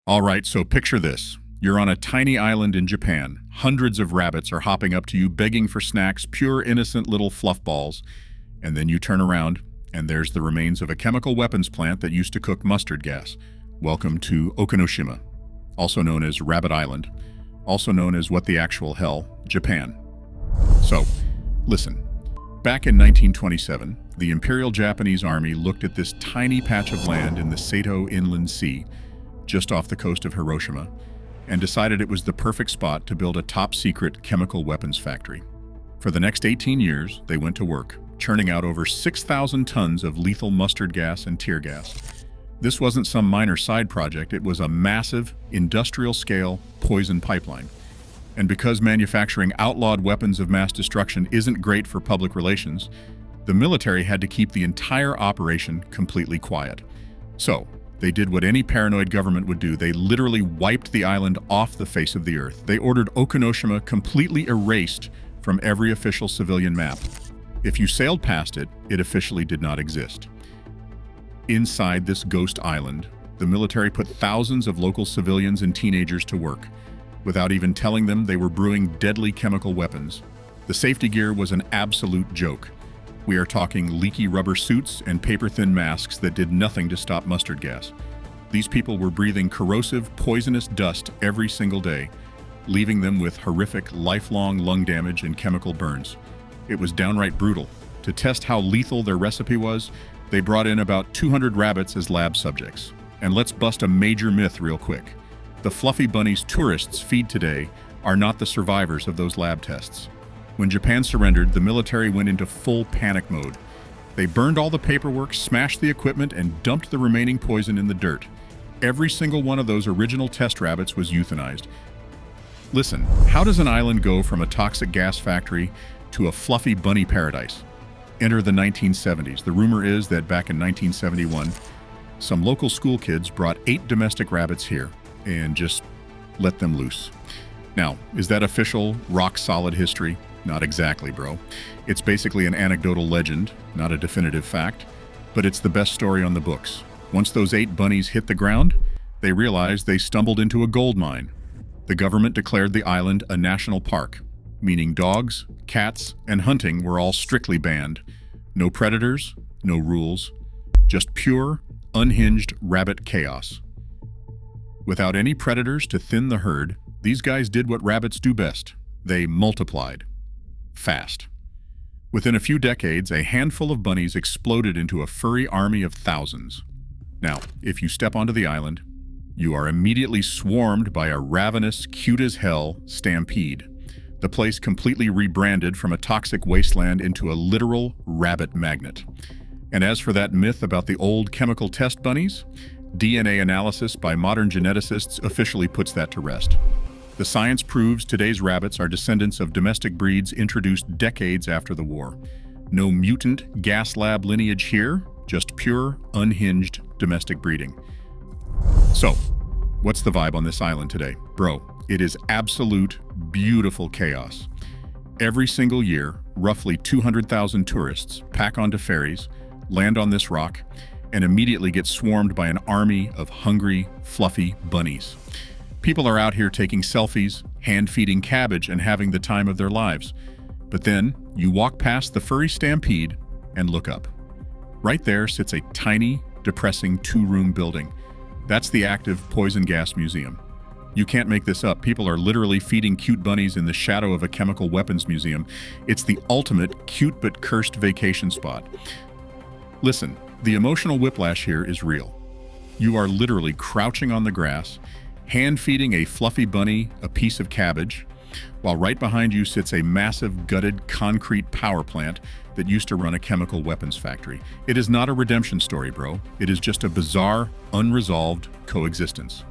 All right, so picture this. You're on a tiny island in Japan. Hundreds of rabbits are hopping up to you, begging for snacks, pure innocent little fluff balls. And then you turn around, and there's the remains of a chemical weapons plant that used to cook mustard gas. Welcome to Ōkunoshima, also known as Rabbit Island, also known as what the actual hell, Japan. So, listen. Back in 1927, the Imperial Japanese Army looked at this tiny patch of land in the Seto Inland Sea, just off the coast of Hiroshima, and decided it was the perfect spot to build a top-secret chemical weapons factory. For the next 18 years, they went to work, churning out over 6,000 tons of lethal mustard gas and tear gas. This wasn't some minor side project, it was a massive, industrial-scale poison pipeline. And because manufacturing outlawed weapons of mass destruction isn't great for public relations, the military had to keep the entire operation completely quiet. So, they did what any paranoid government would do. They literally wiped the island off the face of the earth. They ordered Ōkunoshima completely erased from every official civilian map. If you sailed past it, it officially did not exist. Inside this ghost island, the military put thousands of local civilians and teenagers to work, without even telling them they were brewing deadly chemical weapons. The safety gear was an absolute joke. We are talking leaky rubber suits and paper-thin masks that did nothing to stop mustard gas. These people were breathing corrosive, poisonous dust every single day, leaving them with horrific, lifelong lung damage and chemical burns. It was downright brutal. To test how lethal their recipe was, they brought in about 200 rabbits as lab subjects. And let's bust a major myth real quick. The fluffy bunnies tourists feed today are not the survivors of those lab tests. When Japan surrendered, the military went into full panic mode. They burned all the paperwork, smashed the equipment, and dumped the remaining poison in the dirt. Every single one of those original test rabbits was euthanized. Listen, how does an island go from a toxic gas factory to a fluffy bunny paradise? Enter the 1970s. The rumor is that back in 1971, some local school kids brought 8 domestic rabbits here and just let them loose. Now, is that official, rock-solid history? Not exactly, bro. It's basically an anecdotal legend, not a definitive fact, but it's the best story on the books. Once those 8 bunnies hit the ground, they realized they stumbled into a gold mine. The government declared the island a national park, meaning dogs, cats, and hunting were all strictly banned. No predators, no rules, just pure, unhinged rabbit chaos. Without any predators to thin the herd, these guys did what rabbits do best. They multiplied. Fast. Within a few decades, a handful of bunnies exploded into a furry army of thousands. Now, if you step onto the island, you are immediately swarmed by a ravenous, cute-as-hell stampede. The place completely rebranded from a toxic wasteland into a literal rabbit magnet. And as for that myth about the old chemical test bunnies, DNA analysis by modern geneticists officially puts that to rest. The science proves today's rabbits are descendants of domestic breeds introduced decades after the war. No mutant gas lab lineage here, just pure, unhinged domestic breeding. So, what's the vibe on this island today? Bro, it is absolute, beautiful chaos. Every single year, roughly 200,000 tourists pack onto ferries, land on this rock, and immediately get swarmed by an army of hungry, fluffy bunnies. People are out here taking selfies, hand-feeding cabbage, and having the time of their lives. But then, you walk past the furry stampede and look up. Right there sits a tiny, depressing 2-room building. That's the active poison gas museum. You can't make this up. People are literally feeding cute bunnies in the shadow of a chemical weapons museum. It's the ultimate cute but cursed vacation spot. Listen, the emotional whiplash here is real. You are literally crouching on the grass, hand-feeding a fluffy bunny a piece of cabbage, while right behind you sits a massive gutted concrete power plant that used to run a chemical weapons factory. It is not a redemption story, bro. It is just a bizarre, unresolved coexistence.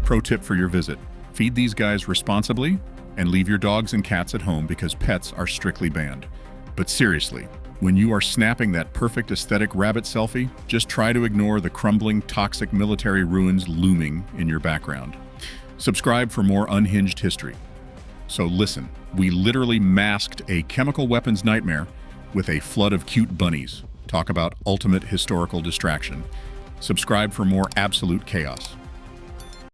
Pro tip for your visit: feed these guys responsibly and leave your dogs and cats at home because pets are strictly banned. But seriously, when you are snapping that perfect aesthetic rabbit selfie, just try to ignore the crumbling, toxic military ruins looming in your background. Subscribe for more unhinged history. So listen, we literally masked a chemical weapons nightmare with a flood of cute bunnies. Talk about ultimate historical distraction. Subscribe for more absolute chaos.